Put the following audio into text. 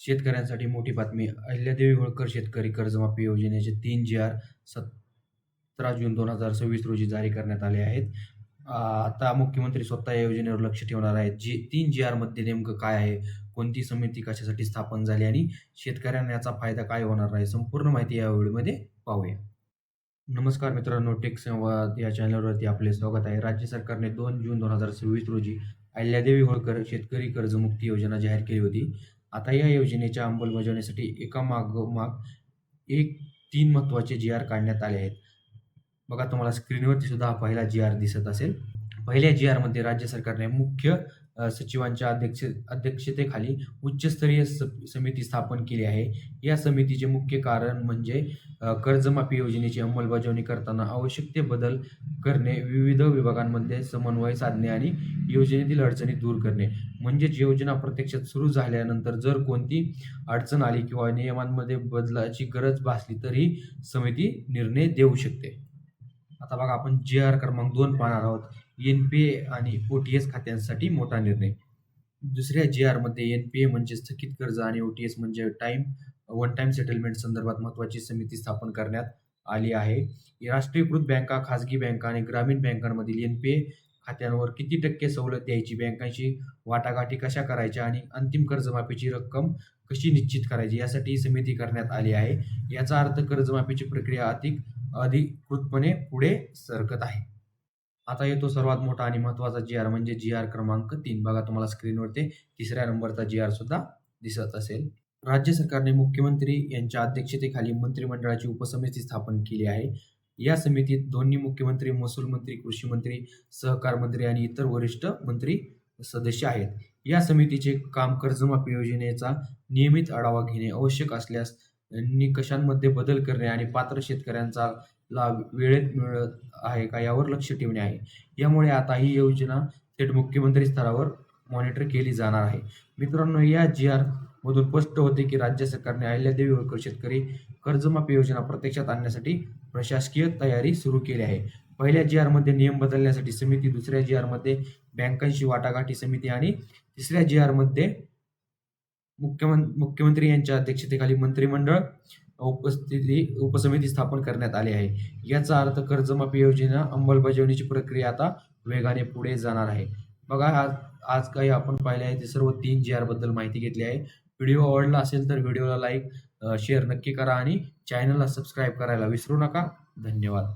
शेतकऱ्यांसाठी मोठी बातमी. अहिल्यादेवी होळकर शेतकरी कर्जमाफी योजनेचे 3 जी.आर. 17 जून 2026 रोजी जारी करण्यात आले आहेत. आता मुख्यमंत्री स्वतः या योजनेवर लक्ष ठेवणार आहेत. 3 जी.आर.मध्ये नेमकं काय आहे, कोणती समिती कशासाठी स्थापन झाली आणि शेतकऱ्यांना याचा फायदा काय होणार आहे, संपूर्ण माहिती या व्हिडिओमध्ये पाहूया. नमस्कार मित्रांनो, टेक संवाद या चॅनलवरती आपले स्वागत आहे. राज्य सरकारने 2 जून 2026 रोजी अहिल्यादेवी होळकर शेतकरी कर्जमुक्ती योजना जाहीर केली होती. आता या योजनेच्या अंमलबजावणीसाठी एकामागोमाग एक 3 महत्त्वाचे जी.आर. काढण्यात आले आहेत. बघा, तुम्हाला स्क्रीनवरती सुद्धा हा पहिला जी.आर. दिसत असेल. पहिल्या जी.आर.मध्ये राज्य सरकारने मुख्य सचिवांच्या अध्यक्षतेखाली उच्चस्तरीय समिती स्थापन केली आहे. या समितीचे मुख्य कारण म्हणजे कर्जमाफी योजनेची अंमलबजावणी करताना आवश्यक ते बदल करणे, विविध विभागांमध्ये समन्वय साधणे आणि योजनेतील अडचणी दूर करणे. म्हणजेच योजना प्रत्यक्षात सुरू झाल्यानंतर जर कोणती अडचण आली किंवा नियमांमध्ये बदलाची गरज भासली तर ही समिती निर्णय देऊ शकते. आता बघा, आपण जी.आर. क्रमांक 2 पाहणार आहोत. एन.पी.ए. आणि ओ.टी.एस. खात्यांसाठी मोठा निर्णय. दुसऱ्या जी.आर.मध्ये एन.पी.ए. म्हणजे स्थगित कर्ज आणि ओ.टी.एस. म्हणजे वन टाइम सेटलमेंट संदर्भात महत्त्वाची समिती स्थापन करण्यात आली आहे. राष्ट्रीयकृत बँका, खाजगी बँका आणि ग्रामीण बँकांमधील एन.पी.ए. खात्यांवर किती टक्के सवलत द्यायची, बँकांची वाटाघाटी कशा करायच्या आणि अंतिम कर्जमाफीची रक्कम कशी निश्चित करायची यासाठी ही समिती करण्यात आली आहे. याचा अर्थ कर्जमाफीची प्रक्रिया अधिकृतपणे पुढे सरकत आहे. आता येतो सर्वात मोठा आणि महत्त्वाचा जी.आर. म्हणजे जी.आर. क्रमांक 3. बघा, तुम्हाला स्क्रीनवरती 3ऱ्या नंबरचा जी.आर. सुद्धा दिसत असेल. राज्य सरकारने मुख्यमंत्री यांच्या अध्यक्षतेखाली मंत्रिमंडळाची उपसमिती स्थापन केली आहे. या समितीत दोन्ही मुख्यमंत्री, महसूल मंत्री, कृषी मंत्री, सहकार मंत्री आणि इतर वरिष्ठ मंत्री सदस्य आहेत. या समितीचे काम कर्जमाफी योजनेचा नियमित आढावा घेणे, आवश्यक असल्यास निकषांमध्ये बदल करणे आणि पात्र शेतकऱ्यांचा लाभ वेळेत मिळत आहे का यावर लक्ष ठेवणे आहे. यामुळे आता ही योजना थेट मुख्यमंत्री स्तरावर मॉनिटर केली जाणार आहे. मित्रांनो, या जी.आर. मधून स्पष्ट होते की राज्य सरकारने अहिल्यादेवी होळकर शेतकरी कर्जमाफी योजना प्रत्यक्षात आणण्यासाठी प्रशासकीय तयारी सुरू केली आहे. पहिल्या जी.आर.मध्ये नियम बदलण्यासाठी समिती, दुसऱ्या जी.आर.मध्ये बँकांशी वाटाघाटी समिती आणि तिसऱ्या जी.आर.मध्ये मुख्यमंत्री यांच्या अध्यक्षतेखाली मंत्रिमंडळ उपसमिती स्थापन करण्यात आली आहे. याचा अर्थ कर्जमाफी योजना अंमलबजावणीची प्रक्रिया आता वेगाने पुढे जाणार आहे. बघा, आज काही आपण पाहिले आहे ते सर्व 3 जी.आर. बद्दल माहिती घेतली आहे. व्हिडिओ आवडला असेल तर व्हिडिओला लाईक, शेअर नक्की करा आणि चॅनलला सबस्क्राईब करायला विसरू नका. धन्यवाद.